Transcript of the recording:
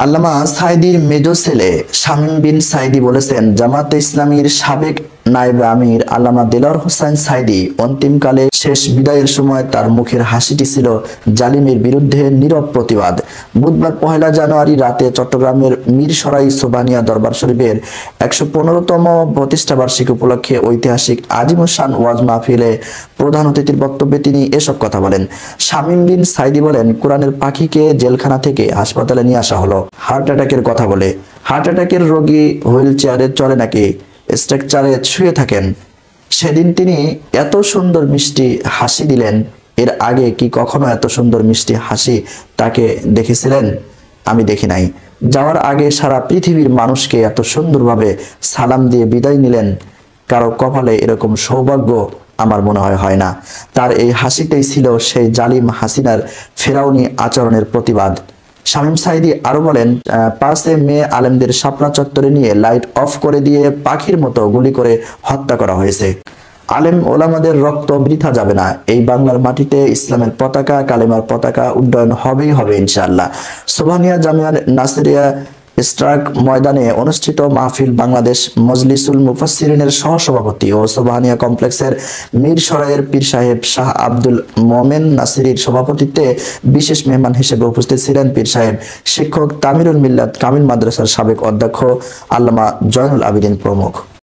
আল্লামা সাঈদীর মেজ ছেলে শামীম বিন সাঈদী বলেছেন, জামায়াতে ইসলামীর সাবেক নায়েবে আমির আল্লামা দেলোয়ার হোসাইন সাঈদী অন্তিমকালে শেষ বিদায়ের সময় তার মুখের হাসিটি ছিল জালিমের বিরুদ্ধে নীরব প্রতিবাদ। বুধবার ১ জানুয়ারি রাতে চট্টগ্রামের মীরসরাই সোবহানিয়া দরবার শরীফের ১১৫তম প্রতিষ্ঠাবার্ষিকী উপলক্ষে ঐতিহাসিক আজিমুশান ওয়াজ মাহফিলে প্রধান অতিথির বক্তব্যে তিনি এসব কথা বলেন। শামীম বিন সাঈদী বলেন, কোরআনের পাখিকে জেলখানা থেকে হাসপাতালে নিয়ে আসা হলো হার্ট অ্যাটাকের কথা বলে। হার্ট অ্যাটাকের রোগী হুইল চেয়ারে চলে নাকি স্ট্রাকচারে শুয়ে থাকেন? সেদিন তিনি এত সুন্দর মিষ্টি হাসি দিলেন, এর আগে কি কখনো এত সুন্দর মিষ্টি হাসি তাকে দেখেছিলেন? আমি দেখি নাই। যাওয়ার আগে সারা পৃথিবীর মানুষকে এত সুন্দরভাবে সালাম দিয়ে বিদায় নিলেন, কারো কপালে এরকম সৌভাগ্য আমার মনে হয় না। তার এই হাসিটাই ছিল সেই জালিম হাসিনার ফেরাউনি আচরণের প্রতিবাদ। শামীম সাঈদী আরো বলেন, ৫ মে আলেমদের শাপলা চত্বরে নিয়ে লাইট অফ করে দিয়ে পাখির মতো গুলি করে হত্যা করা হয়েছে। আলেম ওলামাদের রক্ত বৃথা যাবে না। এই বাংলার মাটিতে ইসলামের পতাকা, কালেমার পতাকা উড্ডয়ন হবেই হবে ইনশাআল্লাহ। সোবহানিয়া জামিয়া নাসিরিয়া স্ট্রাক ময়দানে অনুষ্ঠিত মাহফিল বাংলাদেশ মজলিসুল মুফাসসিরিনের সহসভাপতি ও সোবহানিয়া কমপ্লেক্সের মীরসরাইয়ের পীর সাহেব শাহ আব্দুল মোমেন নাসিরির সভাপতিত্বে বিশেষ মেহমান হিসেবে উপস্থিত ছিলেন পীর সাহেব, শিক্ষক তামিরুল মিল্লাত কামিল মাদ্রাসার সাবেক অধ্যক্ষ আল্লামা জয়নুল আবেদিন প্রমুখ।